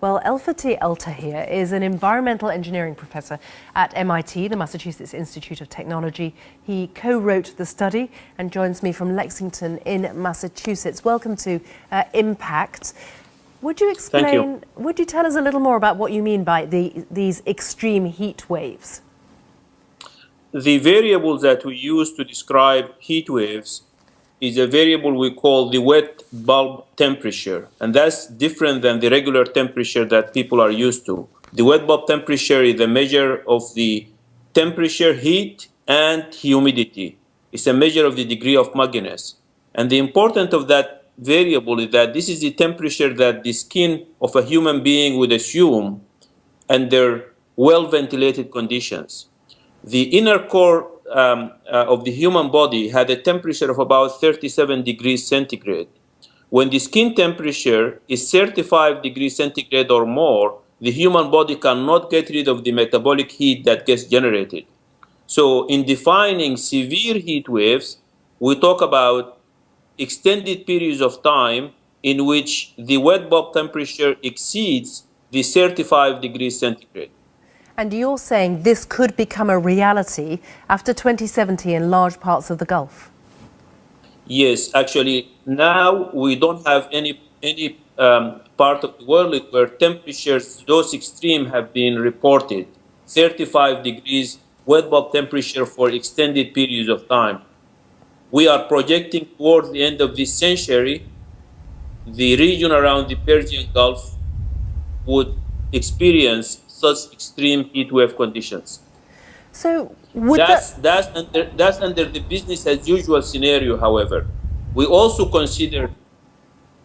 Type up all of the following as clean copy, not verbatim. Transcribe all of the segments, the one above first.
Well, Eltahir is an environmental engineering professor at MIT, the Massachusetts Institute of Technology. He co-wrote the study and joins me from Lexington in Massachusetts. Welcome to Impact. Would you explain, Thank you. Would you tell us a little more about what you mean by these extreme heat waves? The variable that we use to describe heat waves is a variable we call the wet bulb temperature. And that's different than the regular temperature that people are used to. The wet bulb temperature is a measure of the temperature, heat, and humidity. It's a measure of the degree of mugginess. And the importance of that variable is that this is the temperature that the skin of a human being would assume under well-ventilated conditions. The inner core of the human body had a temperature of about 37 degrees centigrade. When the skin temperature is 35 degrees centigrade or more, the human body cannot get rid of the metabolic heat that gets generated. So in defining severe heat waves, we talk about extended periods of time in which the wet bulb temperature exceeds the 35 degrees centigrade. And you're saying this could become a reality after 2070 in large parts of the Gulf? Yes, actually, now we don't have any part of the world where temperatures those extreme have been reported. 35 degrees wet bulb temperature for extended periods of time. We are projecting towards the end of this century, the region around the Persian Gulf would experience such extreme heat wave conditions. So that's under the business as usual scenario, however. We also consider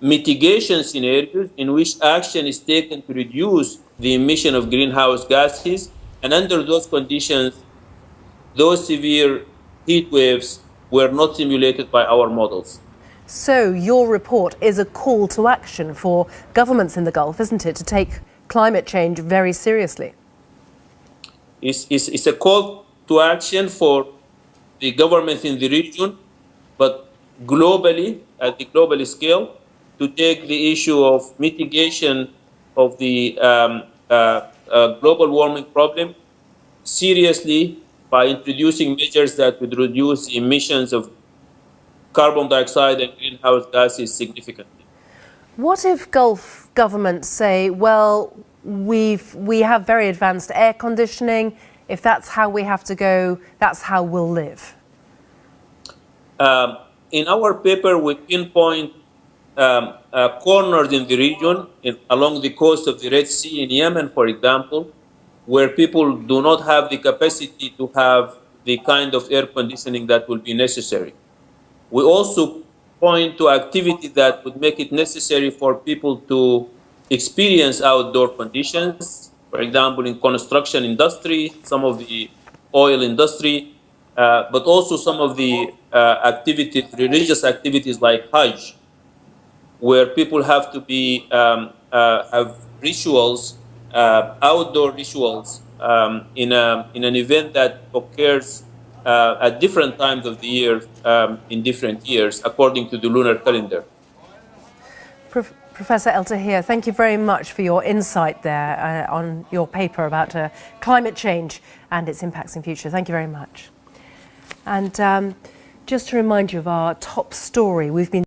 mitigation scenarios in which action is taken to reduce the emission of greenhouse gases, and under those conditions, those severe heat waves were not simulated by our models. So your report is a call to action for governments in the Gulf, isn't it, to take climate change very seriously? It's a call to action for the governments in the region, but globally, at the global scale, to take the issue of mitigation of the global warming problem seriously by introducing measures that would reduce the emissions of carbon dioxide and greenhouse gases significantly. What if Gulf governments say, well, we have very advanced air conditioning. If that's how we have to go, that's how we'll live? In our paper, we pinpoint corners in the region, along the coast of the Red Sea in Yemen, for example, where people do not have the capacity to have the kind of air conditioning that will be necessary. We also point to activity that would make it necessary for people to experience outdoor conditions, for example, in construction industry, some of the oil industry, but also some of the activities, religious activities like Hajj, where people have to be have rituals, outdoor rituals, in an event that occurs at different times of the year in different years, according to the lunar calendar. Professor Eltahir, thank you very much for your insight there on your paper about climate change and its impacts in future. Thank you very much. And just to remind you of our top story, we've been